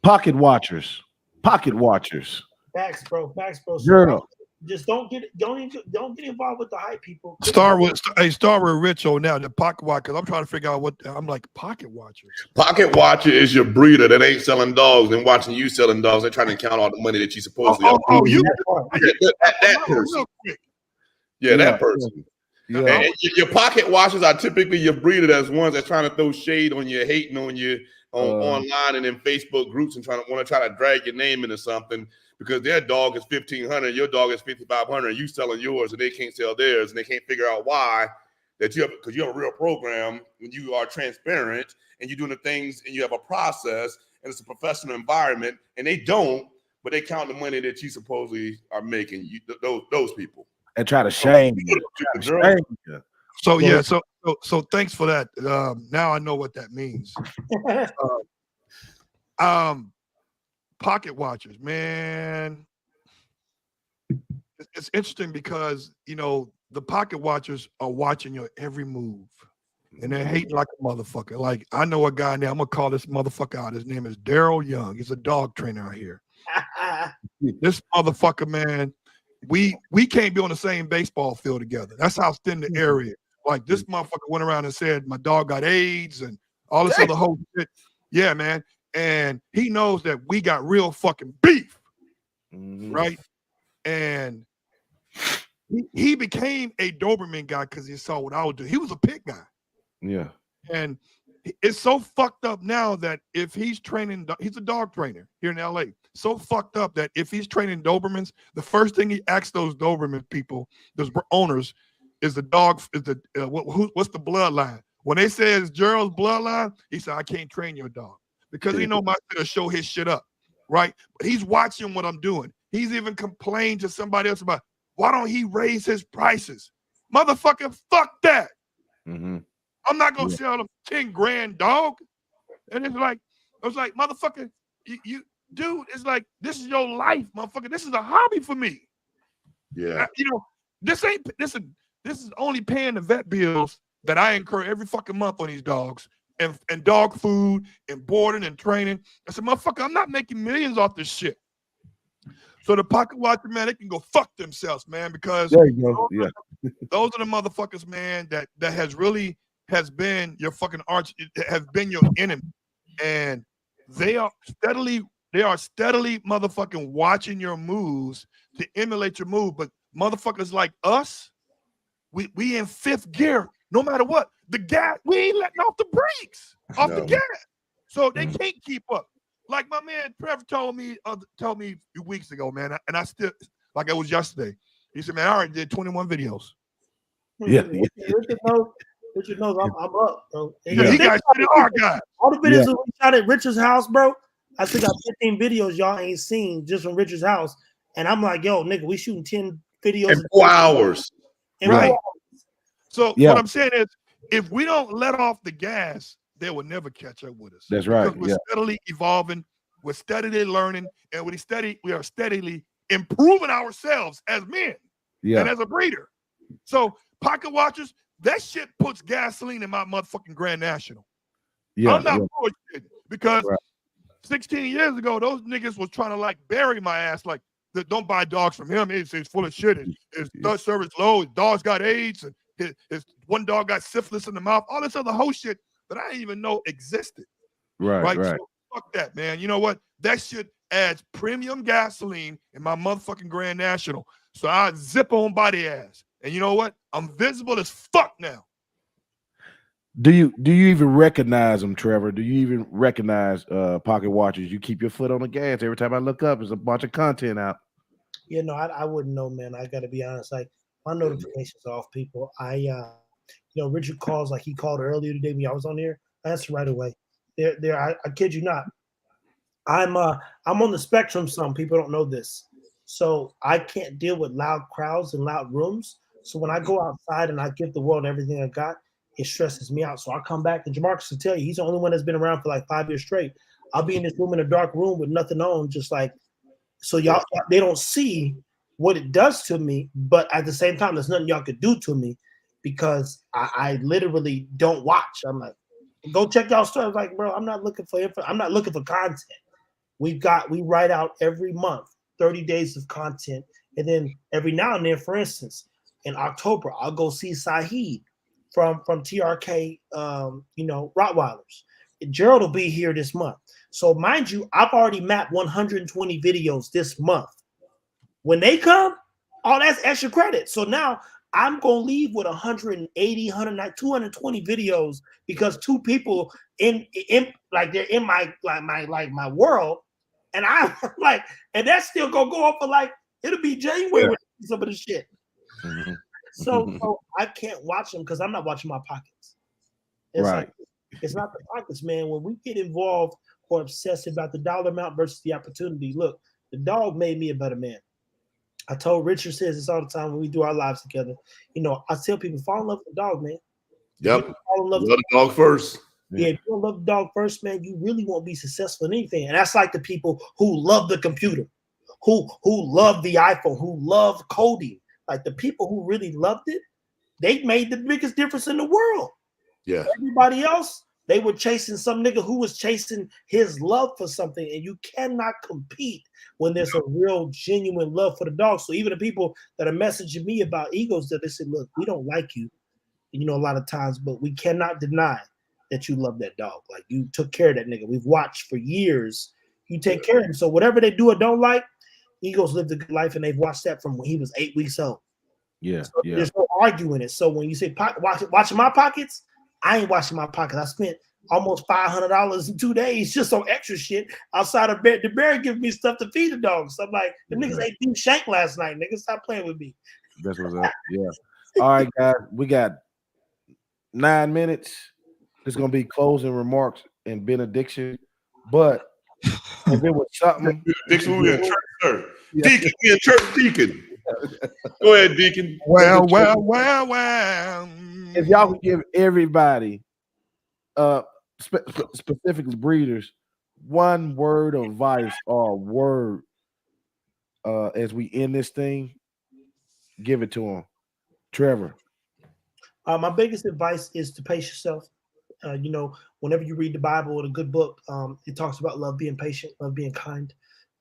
Pocket watchers. Facts, bro. So Journal. just don't get involved with the hype people. Start with Rich on now the pocket watch, because I'm trying to figure out what I'm like. Pocket watchers. Pocket watcher is your breeder that ain't selling dogs and watching you selling dogs. They're trying to count all the money that you supposedly that person. Yeah, that person. Yeah. And your pocket watchers are typically your breeder that's ones that's trying to throw shade on you, hating on you online and in Facebook groups and want to try to drag your name into something because their dog is $1,500, your dog is $5,500, you selling yours and they can't sell theirs and they can't figure out why because you have a real program when you are transparent and you're doing the things and you have a process and it's a professional environment and they don't, but they count the money that you supposedly are making. Those people. And try to shame you. So so thanks for that. Now I know what that means. Pocket watchers, man. It's interesting because the pocket watchers are watching your every move, and they're hating like a motherfucker. Like I know a guy now. I'm gonna call this motherfucker out. His name is Daryl Young. He's a dog trainer out here. This motherfucker, man. We can't be on the same baseball field together. That's how thin the area is. Like this motherfucker went around and said my dog got AIDS and all this other whole shit. Yeah, man. And he knows that we got real fucking beef, right? And he became a Doberman guy because he saw what I would do. He was a pit guy. Yeah. And it's so fucked up now that if he's training, he's a dog trainer here in LA. So fucked up that if he's training Dobermans, the first thing he asks those Doberman people, those owners, is the dog, what's the bloodline? When they say it's Gerald's bloodline, he said, I can't train your dog because he know my shit will show his shit up, right? But he's watching what I'm doing. He's even complained to somebody else about, why don't he raise his prices? Motherfucker, fuck that. I'm not going to sell them 10 grand dog. And it's like, motherfucker, you dude, it's like, this is your life, motherfucker. This is a hobby for me. Yeah. This is only paying the vet bills that I incur every fucking month on these dogs and dog food and boarding and training. I said, motherfucker, I'm not making millions off this shit. So the pocket watcher, man, they can go fuck themselves, man, because there you go. Those are the motherfuckers, man, that has been your fucking has been your enemy. And they are steadily motherfucking watching your moves to emulate your move. But motherfuckers like us, we in fifth gear, no matter what. The gas, we ain't letting off the brakes, the gas. So they can't keep up. Like my man Trevor told me a few weeks ago, man, and I still, like it was yesterday. He said, man, I already did 21 videos. Richard knows I'm up, bro. He got shit in archive. All the videos that we shot at Richard's house, bro. I still got 15 videos y'all ain't seen just from Richard's house. And I'm like, yo, nigga, we shooting 10 videos in 4 hours. Right. So what I'm saying is, if we don't let off the gas, they will never catch up with us. That's right. Because we're steadily evolving, we're steadily learning, and we are steadily improving ourselves as men and as a breeder. So pocket watchers, that shit puts gasoline in my motherfucking Grand National. I'm not bullshitting because 16 years ago, those niggas was trying to like bury my ass, like don't buy dogs from him. It's full of shit. His third service low. His dog's got AIDS, and his one dog got syphilis in the mouth. All this other whole shit that I didn't even know existed. Right. So fuck that, man. You know what? That shit adds premium gasoline in my motherfucking Grand National. So I zip on by the ass. And you know what? I'm visible as fuck now. Do you even recognize them, Trevor? Do you even recognize pocket watchers? You keep your foot on the gas every time I look up. There's a bunch of content out. Yeah, no, I wouldn't know, man. I got to be honest. Like my notifications off, people. Richard calls like he called earlier today when I was on there. I answered right away. I kid you not. I'm on the spectrum. Some people don't know this, so I can't deal with loud crowds and loud rooms. So when I go outside and I give the world everything I got, it stresses me out. So I come back, and Jamarcus will tell you, he's the only one that's been around for like 5 years straight. I'll be in this room in a dark room with nothing on, just like, so y'all, they don't see what it does to me, but at the same time, there's nothing y'all could do to me because I literally don't watch. I'm like, go check y'all stuff. Like, bro, I'm not looking for content. We write out every month 30 days of content, and then every now and then, for instance, in October, I'll go see Saheed from TRK, Rottweilers. Gerald will be here this month. So mind you, I've already mapped 120 videos this month. When they come, all that's extra credit. So now I'm going to leave with 180, 190, 220 videos because two people in like they're in my world, and I like, and that's still gonna go up for like it'll be January with some of the shit. Mm-hmm. So I can't watch them because I'm not watching my pockets. It's Right. like, it's not the pockets, man. When we get involved or obsessed about the dollar amount versus the opportunity, look, the dog made me a better man. I told Richard says this all the time when we do our lives together. You know, I tell people fall in love with the dog, man. Yep. Fall in love with the dog first. Yeah, if you don't love the dog first, man, you really won't be successful in anything. And that's like the people who love the computer, who love the iPhone, who love coding. Like the people who really loved it, they made the biggest difference in the world. Yeah. Everybody else, they were chasing some nigga who was chasing his love for something, and you cannot compete when there's a real, genuine love for the dog. So even the people that are messaging me about egos, that they say, look, we don't like you, you know, a lot of times, but we cannot deny that you love that dog. Like you took care of that nigga. We've watched for years. You take care of him. So whatever they do or don't like, egos lived a good life, and they've watched that from when he was 8 weeks old. Yeah, so there's no arguing it. So when you say watching my pockets, I ain't watching my pockets. I spent almost $500 in 2 days just on extra shit outside of the bear giving me stuff to feed the dogs. So I'm like, the niggas ate beef shank last night. Niggas, stop playing with me. That's what's up. Yeah. All right, guys, we got 9 minutes. There's gonna be closing remarks and benediction, but if it was something, Deacon, we in church, sir. Deacon, we in church, Deacon. Go ahead, Deacon. Well. If y'all could give everybody, specifically breeders, one word of advice or word as we end this thing, give it to them. Trevor. My biggest advice is to pace yourself. You know, whenever you read the Bible or a good book, it talks about love being patient, love being kind.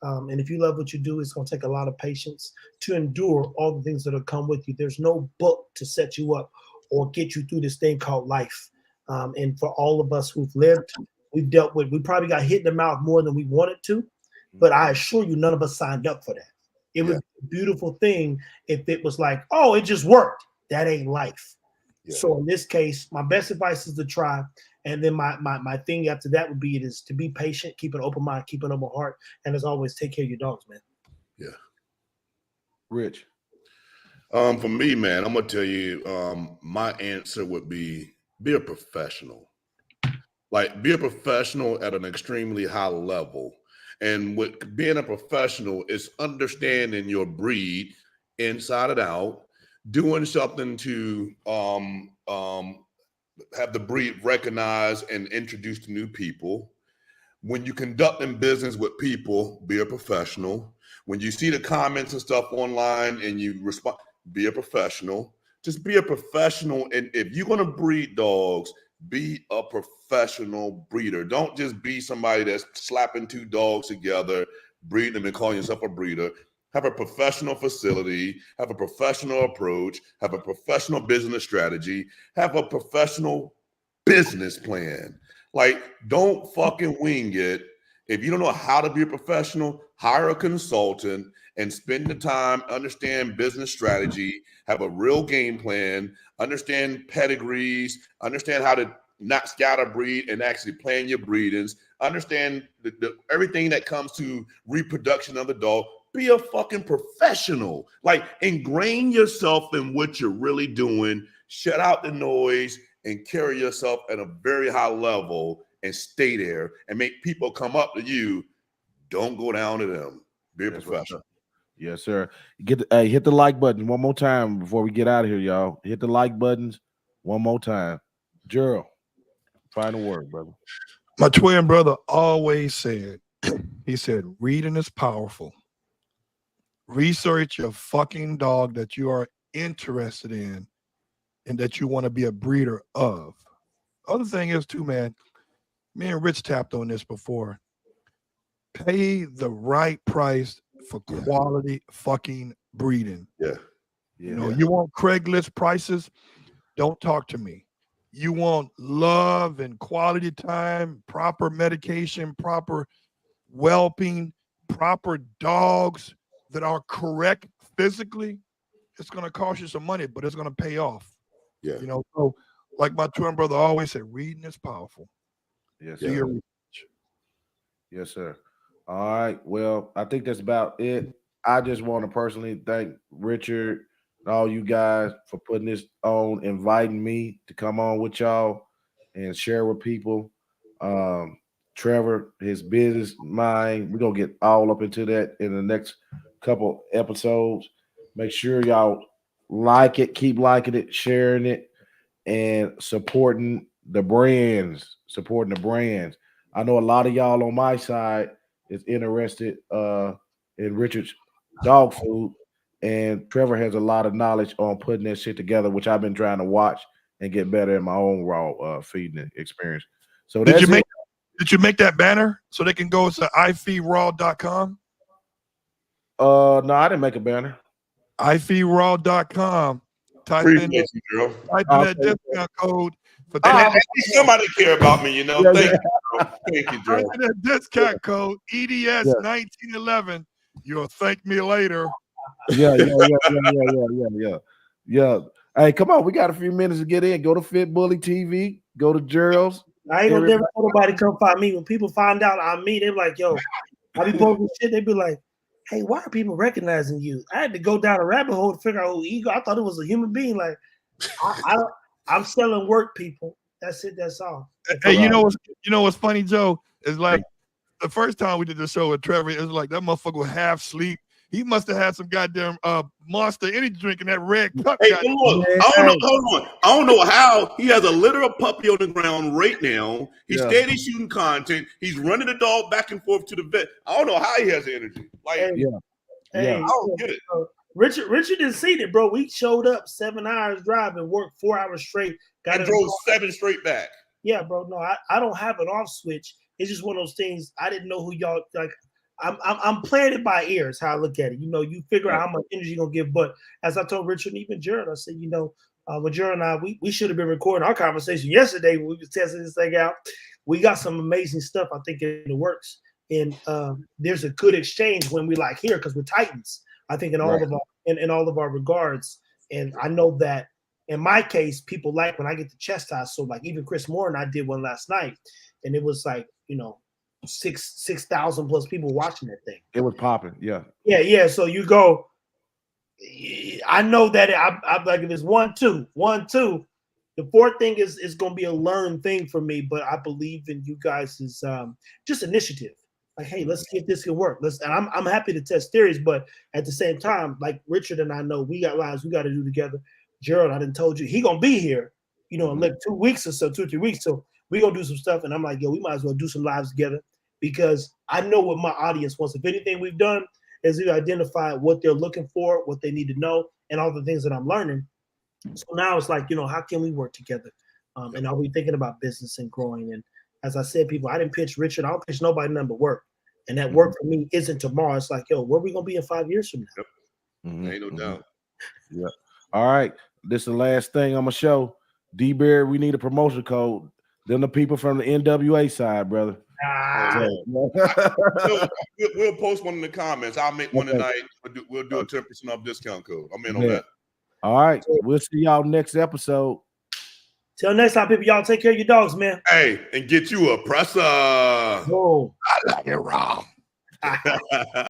And if you love what you do, it's going to take a lot of patience to endure all the things that will come with you. There's no book to set you up or get you through this thing called life. And for all of us who've lived, we probably got hit in the mouth more than we wanted to. But I assure you, none of us signed up for that. It would be a beautiful thing if it was like, oh, it just worked. That ain't life. Yeah. So in this case, my best advice is to try. And then my thing after that would be to be patient, keep an open mind, keep an open heart, and as always, take care of your dogs, man. Yeah. Rich. For me, man, I'm gonna tell you, my answer would be a professional. Like, be a professional at an extremely high level. And with being a professional is understanding your breed inside and out, doing something to have the breed recognized and introduced to new people. When you conducting business with people, be a professional. When you see the comments and stuff online and you respond, be a professional. Just be a professional. And if you're going to breed dogs, be a professional breeder. Don't just be somebody that's slapping two dogs together, breeding them and calling yourself a breeder. Have a professional facility, have a professional approach, have a professional business strategy, have a professional business plan. Like, don't fucking wing it. If you don't know how to be a professional, hire a consultant and spend the time, understand business strategy, have a real game plan, understand pedigrees, understand how to not scatter breed and actually plan your breedings, understand everything that comes to reproduction of the dog. Be a fucking professional. Like, ingrain yourself in what you're really doing, shut out the noise, and carry yourself at a very high level and stay there and make people come up to you. Don't go down to them. Be a professional. Yes, sir. Hit the like button one more time before we get out of here, y'all. Hit the like buttons one more time. Gerald, final word, brother. My twin brother always said, he said, reading is powerful. Research your fucking dog that you are interested in and that you want to be a breeder of. Other thing is too, man, me and Rich tapped on this before. Pay the right price for quality fucking breeding. Yeah. You know, you want Craigslist prices? Don't talk to me. You want love and quality time, proper medication, proper whelping, proper dogs that are correct physically. It's going to cost you some money, but it's going to pay off. Yeah. You know, so like my twin brother always said, reading is powerful. Yes, Do sir. your research. Yes, sir. All right. Well, I think that's about it. I just want to personally thank Richard and all you guys for putting this on, inviting me to come on with y'all and share with people. Trevor, his business mind, we're gonna get all up into that in the next couple episodes. Make sure y'all like it, keep liking it, sharing it, and supporting the brands. I know a lot of y'all on my side is interested in Richard's dog food, and Trevor has a lot of knowledge on putting that shit together, which I've been trying to watch and get better in my own raw feeding experience. So Did you make that banner so they can go to ifeedraw.com? No, I didn't make a banner. ifeedraw.com. Type in that discount code for somebody care about me, you know. Thank you. Thank you, Joe. Type in that discount code EDS 1911. You'll thank me later. Yeah. Hey, come on, we got a few minutes to get in. Go to Fit Bully TV. Go to Gerald's. I ain't gonna never tell nobody come find me. When people find out I'm me, they're like, "Yo, I be posting shit." They be like, "Hey, why are people recognizing you?" I had to go down a rabbit hole to figure out who Ego. I thought it was a human being. Like, I'm selling work, people. That's it. That's all. Hey, you know what's funny, Joe? Is like the first time we did the show with Trevor, it was like that motherfucker was half asleep. He must have had some goddamn Monster energy drink in that red cup. Hey, hold on. I don't know how he has a litter of puppy on the ground right now. He's steady shooting content. He's running the dog back and forth to the vet. I don't know how he has the energy. Like, I don't get it. Richard didn't see it, bro. We showed up 7 hours driving, worked 4 hours straight, and drove 7 straight back. Yeah, bro. No, I don't have an off switch. It's just one of those things. I didn't know who y'all like. I'm playing it by ear. Is how I look at it. You know, you figure out how much energy you're gonna give. But as I told Richard and even Jared, I said, with Jared and I, we should have been recording our conversation yesterday when we was testing this thing out. We got some amazing stuff, I think, in the works. And there's a good exchange when we like here because we're Titans. I think in all of our regards. And I know that in my case, people like when I get the chastised. So like even Chris Moore and I did one last night, and it was like 6,000 plus people watching that thing. It was popping, yeah. So you go. I know that I'm like if it's 1, 2, 1, 2. The fourth thing is going to be a learned thing for me, but I believe in you guys' just initiative. Like, hey, let's see if this can work. And I'm happy to test theories, but at the same time, like Richard and I know we got lives we got to do together. Gerald, I done told you he gonna be here, in like 2 weeks or so, 2 or 3 weeks. So we gonna do some stuff, and I'm like, yo, we might as well do some lives together because I know what my audience wants. If anything we've done is we identify what they're looking for, what they need to know, and all the things that I'm learning. So now it's like, how can we work together? And are we thinking about business and growing? And as I said, people, I didn't pitch Richard. I don't pitch nobody nothing but work. And that work for me isn't tomorrow. It's like, yo, where are we going to be in 5 years from now? Ain't no doubt. Yeah. All right. This is the last thing I'm going to show. D-Bear, we need a promotion code. Them the people from the NWA side, brother. We'll post one in the comments. I'll make one tonight. We'll do a 10% off discount code. I'm in on that. All right. We'll see y'all next episode. Till next time, people, y'all take care of your dogs, man. Hey, and get you a presser. Oh, I like it wrong.